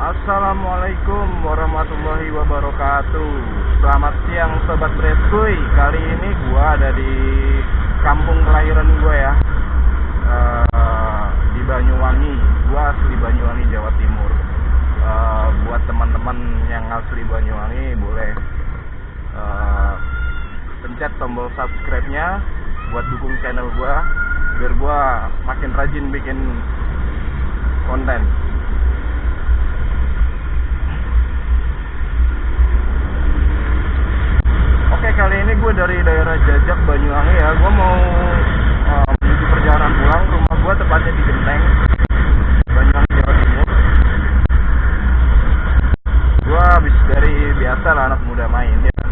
Assalamualaikum warahmatullahi wabarakatuh. Selamat siang sobat Breskuy. Kali ini gua ada di kampung kelahiran gua ya, di Banyuwangi. Gua asli Banyuwangi, Jawa Timur. Buat teman-teman yang asli Banyuwangi boleh pencet tombol subscribe-nya buat dukung channel gua biar gua makin rajin bikin konten. Oke, kali ini gue dari daerah Jajak, Banyuwangi ya. Gue mau menuju perjalanan pulang. Rumah gue tepatnya di Genteng, Banyuwangi, Jawa Timur. Gue habis dari biasa lah anak muda main ya.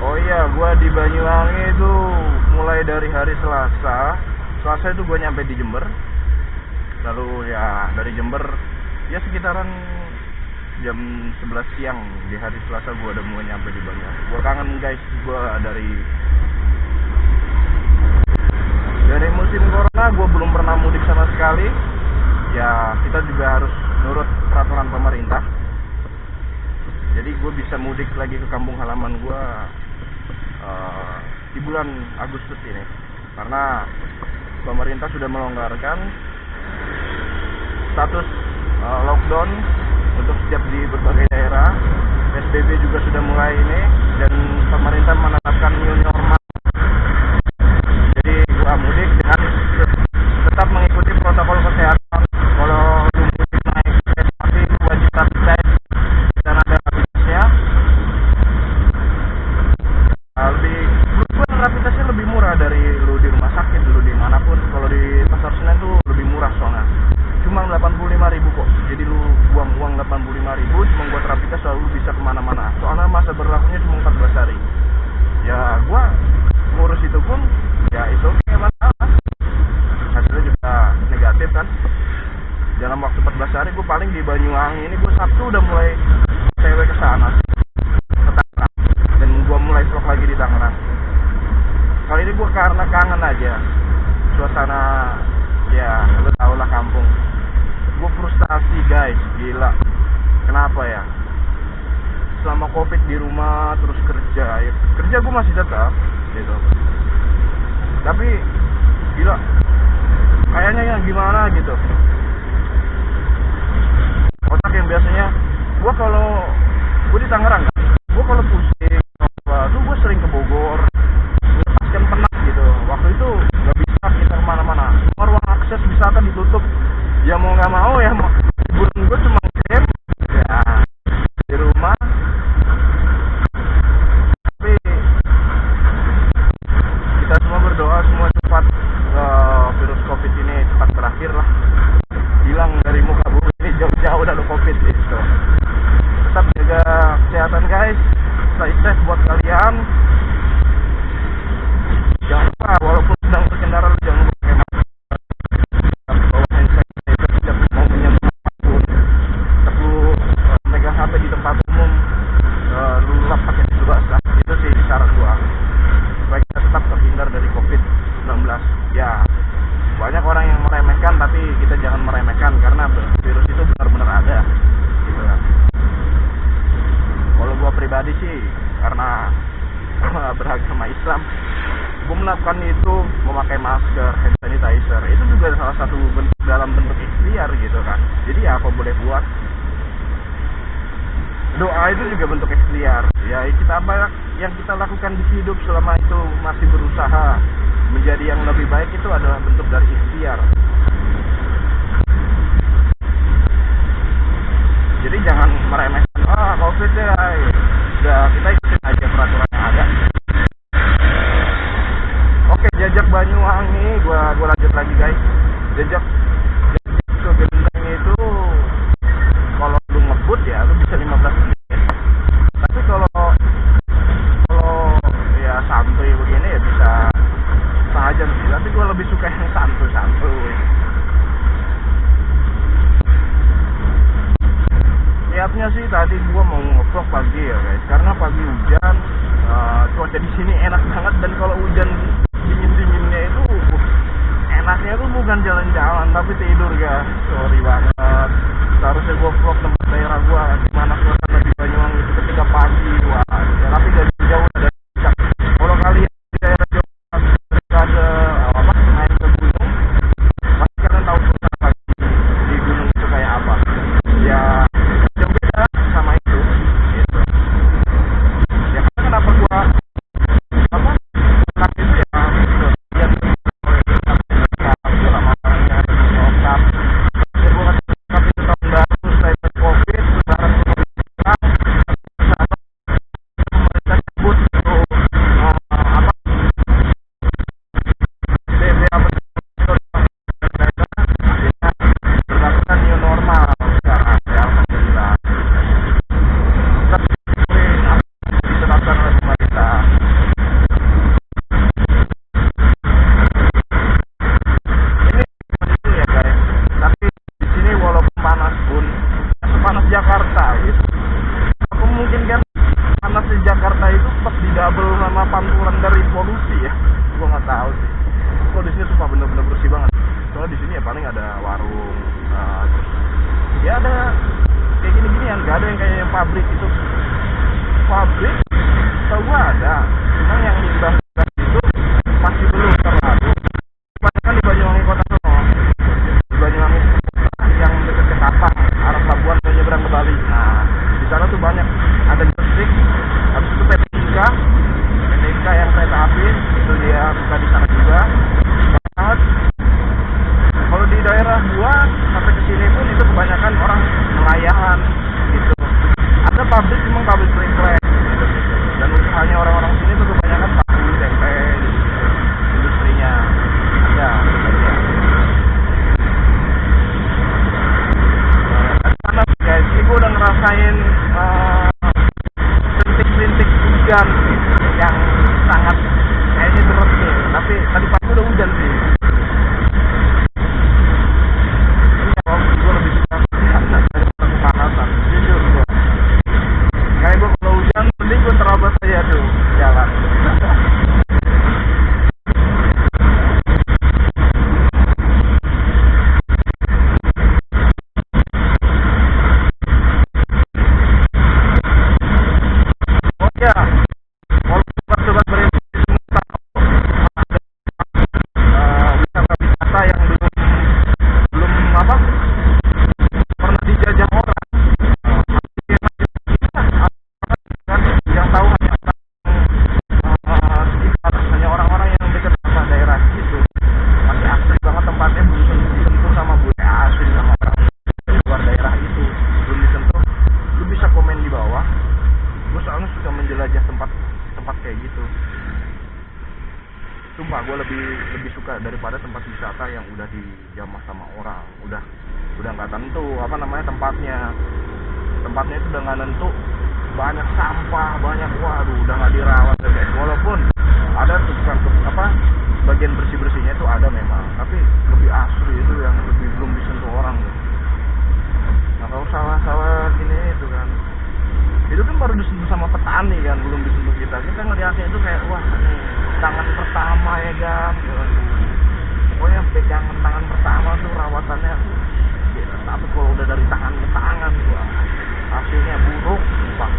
Oh iya, gue di Banyuwangi itu mulai dari hari Selasa. Selasa itu gue nyampe di Jember. Lalu ya dari Jember ya sekitaran jam 11 siang di hari Selasa gue udah mulai nyampe di Banyuwangi. Gue kangen guys, gue dari musim corona gue belum pernah mudik sama sekali. Ya kita juga harus nurut peraturan pemerintah. Jadi gue bisa mudik lagi ke kampung halaman gue di bulan Agustus ini karena pemerintah sudah melonggarkan status lockdown untuk setiap di berbagai daerah. PSBB juga sudah mulai ini dan pemerintah menetapkan new normal. Jadi gua mudik dengan tetap mengikuti protokol kesehatan. Kalau lu mudik naik kereta api wajib rapid test dan ada rapidnya. Rapid testnya lebih murah dari lu di rumah sakit, lu di manapun. Kalau di Pasar Senen tuh lebih murah soalnya. Cuma 85.000 kok. Jadi lu buang uang 85.000 cuma buat rapid test lalu bisa kemana-mana. Soalnya masa berlakunya cuma 14 hari. Ya gua ngurus itu pun ya itu oke, masalah. Hasilnya juga negatif kan. Dalam waktu 14 hari gua paling di Banyuwangi ini gua Sabtu udah mulai cewek ke sana ke Tangerang. Dan gua mulai vlog lagi di Tangerang. Kali ini gua karena kangen aja suasana, ya lu tau lah kampung. Gue frustasi guys, gila. Kenapa ya? Selama covid di rumah terus kerja ya. Kerja gue masih tetap gitu. Tapi gila, kayaknya yang gimana gitu. Otak yang biasanya gue di Tangerang kan, gue kalau pusing tuh gue sering ke Bogor, gue lepaskan penat gitu. Waktu itu gak bisa kita kemana-mana, semua ruang akses wisata ditutup. Ya mau nggak mau ya, hiburan gue cuma game ya di rumah. Tapi kita semua berdoa semua cepat virus covid ini cepat berakhir lah, hilang dari muka bumi ini jauh-jauh dari covid itu. Tetap jaga kesehatan guys, stay safe buat kalian. Jangan lupa walaupun sedang berkendara jangan lupa pakai masker. HP di tempat umum, lu lap pakai tisu basah. Itu sih syarat gua supaya kita tetap terhindar dari COVID-19. Ya banyak orang yang meremehkan, tapi kita jangan meremehkan karena virus itu benar-benar ada gitu kan. Kalau gua pribadi sih karena beragama Islam, gua melakukan itu memakai masker, hand sanitizer. Itu juga salah satu bentuk dalam bentuk ikhtiar gitu kan. Jadi ya apa boleh buat. Doa itu juga bentuk ikhtiar. Ya kita apa yang kita lakukan di hidup selama itu masih berusaha menjadi yang lebih baik itu adalah bentuk dari ikhtiar. Jadi jangan meremehkan covid ya. Ya kita ikutin aja peraturan yang ada. Oke, Jajak Banyuwangi, gua lanjut lagi guys. Jajak ke Genteng itu kalau lu ngebut ya lu bisa 15 menit. Tapi kalau ya santuy begini ya bisa setengah jam sih. Tapi gue lebih suka yang santuy. Niatnya sih tadi gue mau nge-vlog pagi ya guys, karena pagi hujan. Cuaca di sini enak banget dan kalau hujan dingin-dinginnya itu bukan jalan-jalan tapi tidur guys, sorry banget. Seharusnya gue vlog tempat daerah gue gimana suasana di Banyuwangi itu ketika pagi. Wah ya, tapi dari jauh dari puncak. Kalau kalian di daerah Jawa ketika ada apa naik ke gunung, pasti kalian tahu suasana pagi di gunung itu kayak apa ya. Yang beda sama itu gitu ya, karena kenapa gue apa enak itu ya gitu. Lihat Jakarta gitu. Aku mungkin kan panas di Jakarta itu pas di double sama pantulan dari polusi ya. Gua nggak tahu sih. Kalau di sini tuh bener-bener bersih banget. Soalnya di sini ya paling ada warung, terus ya ada kayak gini-gini yang nggak ada yang kayak yang pabrik itu. Pabrik, tau gua ada. Cuma yang limbah itu masih belum terlalu. Kebanyakan di Banyuwangi kota sono. Di Banyuwangi yang dekat ke Kapang, arah Labuan menyeberang ke Bali. Nah, di sana tuh banyak ada listrik. Habis itu PTK yang kereta api itu dia buka di sana juga. Banget. Kalau di daerah gua sampai ke sini pun itu kebanyakan orang nelayan gitu. Ada pabrik, cuma pabrik spray gitu. Dan usahanya orang-orang sini tuh kebanyakan tahu, tempe gitu. Industrinya ada. Karena guys, ini gue udah ngerasain rintik-rintik hujan yang sangat kayaknya berat nih. Tapi tadi pagi udah hujan sih. Ini ya, gue lebih suka daripada kepanasan. Jujur gue. Kayak gue kalau hujan, mending gue terabas aja tuh jalan. Ya, walaupun sobat berinvestasi wisata-wisata yang belum apa pernah dijajah orang, yang tahu hanya sekitar, hanya orang-orang yang dekat sama daerah itu. Masih asli banget tempatnya, belum disentuh sama bule asli sama orang di luar daerah itu, belum disentuh. Lu bisa komen di bawah. Gue soalnya suka menjelajah tempat kayak gitu. Sumpah gue lebih suka daripada tempat wisata yang udah dijamah sama orang, udah nggak tentu apa namanya tempatnya itu udah nggak nentu, banyak sampah, banyak waduh udah nggak dirawat ya guys. Walaupun ada tuh apa bagian bersihnya itu ada memang, tapi lebih asli itu yang lebih belum disentuh orang gitu. Nah kalau sawah gini itu kan itu kan baru disentuh sama petani kan, belum disentuh kita ngeliatnya itu kayak wah ini tangan pertama ya kan, pokoknya pegangan tangan pertama tuh rawatannya ya, tapi kalau udah dari tangan ke tangan wah hasilnya buruk pak.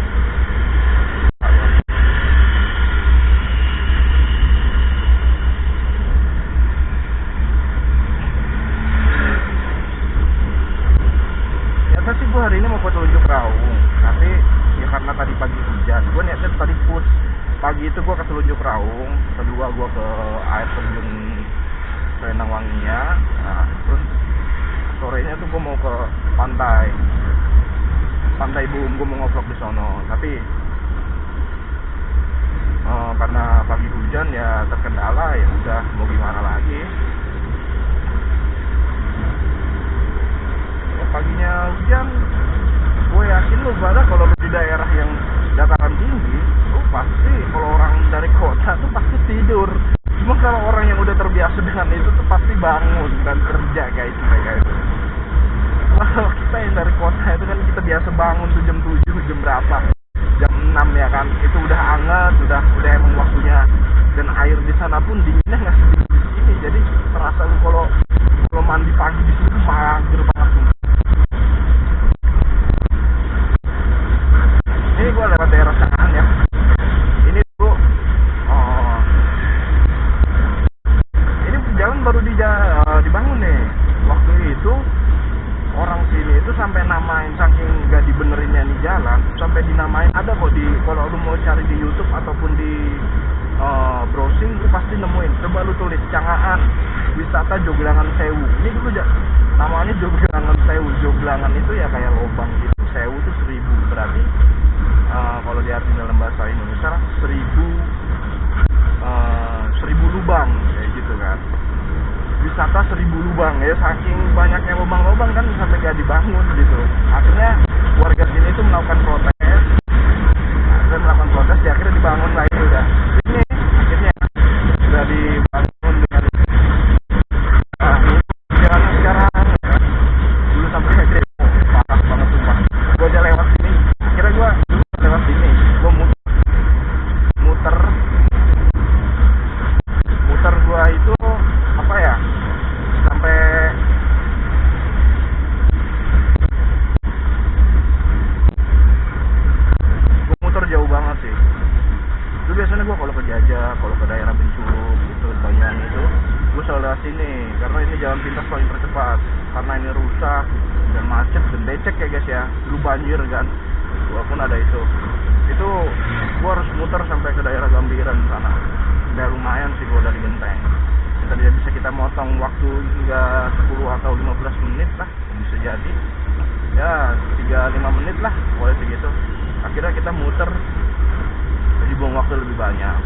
Ya sih gue hari ini mau ke Telunjuk Raung, tapi ya karena tadi pagi hujan, gue niatnya tadi push pagi itu gue ke Telunjuk Raung, kedua gue ke air terjun Selendang Wanginya, nah, terus sorenya tuh gue mau ke pantai Bum, gue mau ngevlog di sono, tapi karena pagi hujan ya terkendala, ya udah mau gimana lagi. Kalau paginya hujan, gue yakin lu pada kalau di daerah yang dataran tinggi, lu pasti kalau orang dari kota tuh pasti tidur. Cuma kalau orang yang udah terbiasa dengan itu tuh pasti bangun dan kerja kayak itu. Kalau kita yang dari kota itu kan kita biasa bangun tuh jam 7, jam berapa? Jam 6 ya kan, itu udah hangat, udah emang waktunya. Dan air di sana pun dinginnya nggak sedingin di sini, jadi terasa lu kalau coba lu tulis Cangaan wisata Joglangan Sewu. Ini dulu namanya Joglangan Sewu. Joglangan itu ya kayak lubang gitu, sewu itu 1000, berarti kalau diarti dalam bahasa Indonesia 1000 lubang kayak gitu kan. Wisata 1000 lubang ya, saking banyaknya lubang-lubang kan sampai gak dibangun gitu. Akhirnya warga sini itu melakukan protes, ya akhirnya dibangun lah itu udah. Ini akhirnya udah dibangun dengan jalan sekarang ya. Dulu sampai demo parah banget sumpah. Gue aja lewat sini, akhirnya gue lewat sini, gue muter gue itu apa ya, sampai gue muter jauh banget sih. Itu biasanya gue kalau ke Jajak, kalau ke daerah Bencurug gitu, Banyuwangi itu gue selalu lewat sini karena ini jalan pintas paling tercepat. Karena ini rusak dan macet dan becek ya guys ya, dulu banjir kan, walaupun ada itu gue harus muter sampai ke daerah Gambiran sana. Udah lumayan sih gue dari Genteng. Tadi bisa kita motong waktu hingga 10 atau 15 menit lah, bisa jadi ya 3-5 menit lah, boleh segitu. Akhirnya kita muter, jadi buang waktu lebih banyak.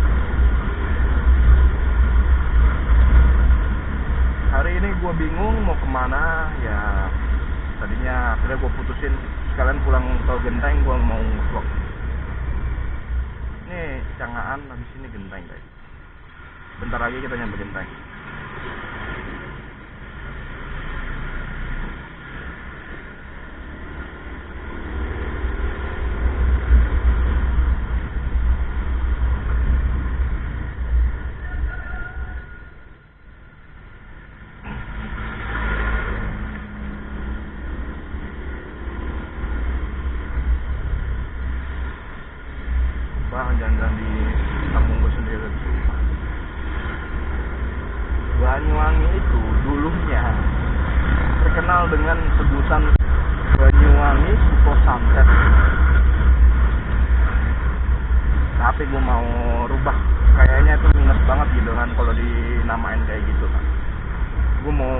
Hari ini gue bingung mau kemana ya. Tadinya akhirnya gue putusin sekalian pulang ke Genteng, gue mau vlog. Ini Cangaan, habis ini Genteng guys. Bentar lagi kita nyampe Genteng. Jangan di kampung gue sendiri. Banyuwangi itu dulunya terkenal dengan sebutan Banyuwangi Kuto Santet. Tapi gue mau rubah, kayaknya itu minus banget gitu kan kalau dinamain kayak gitu kan. Gue mau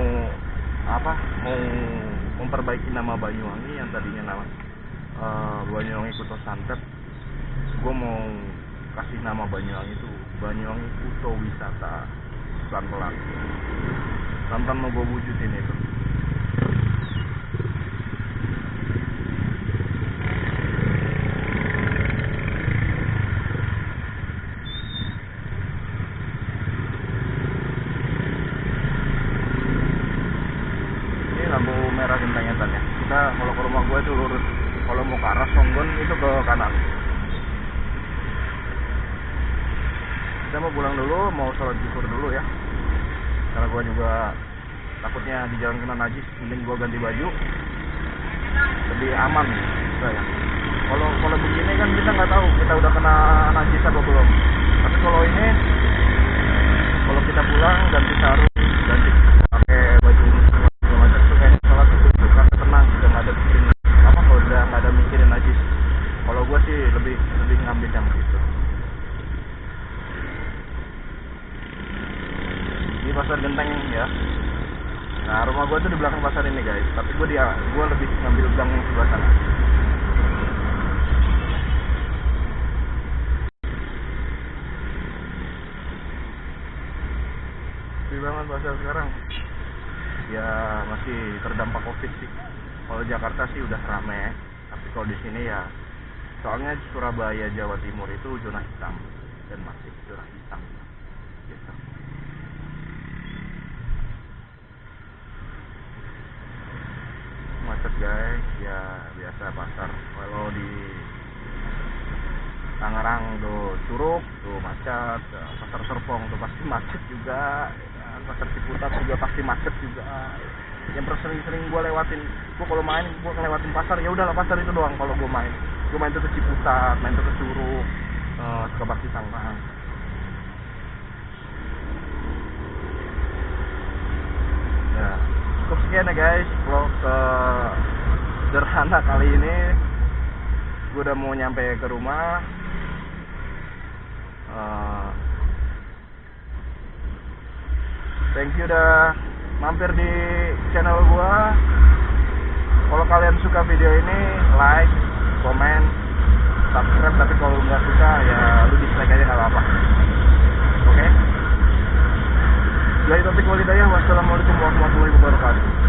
memperbaiki nama Banyuwangi yang tadinya nama Banyuwangi Kuto Santet. Gue mau kasih nama Banyuwangi itu Banyuwangi Kuto Wisata. Pelan-pelan mau gue wujudin itu. Ini lampu merah Genteng ya. Kita kalau ke rumah gue itu lurus, kalau mau ke arah Songgon itu ke kanan. Kita mau pulang dulu, mau sholat zuhur dulu ya. Karena gue juga takutnya di jalan kena najis, mending gue ganti baju, lebih aman. Ya. Kalau begini kan kita nggak tahu kita udah kena najis apa belum. Tapi kalau ini, kalau kita pulang ganti sarung, ganti pakai baju segala macam itu kayaknya sholat itu karena tenang, udah nggak ada mikirin kalau udah nggak ada mikirin najis. Kalau gue sih lebih ngambil yang gitu. Ini pasar Genteng ya. Nah rumah gue tuh di belakang pasar ini guys, tapi gue lebih ngambil gang yang sebelah sana. Sepi banget pasar sekarang. Ya masih terdampak COVID sih. Kalau Jakarta sih udah rame, tapi kalau di sini ya, soalnya Surabaya Jawa Timur itu zona hitam dan masih zona hitam gitu. Macet guys, ya biasa pasar. Kalau di Tangerang tuh Curug tuh macet, pasar Serpong tuh pasti macet juga, pasar Ciputat juga pasti macet juga. Yang sering gue lewatin, gue kalau main gue ngelewatin pasar, ya udahlah pasar itu doang. Kalau gue main tuh ke Ciputat, main tuh ke Curug, ke Bakti Tangerang. Ya cukup sekian ya guys vlog sederhana kali ini. Gue udah mau nyampe ke rumah. Thank you udah mampir di channel gua. Kalau kalian suka video ini, like, komen, subscribe. Tapi kalau nggak suka ya lu dislike aja, nggak apa-apa. Oke? Jadi topik walidayah. Wassalamualaikum warahmatullahi wabarakatuh.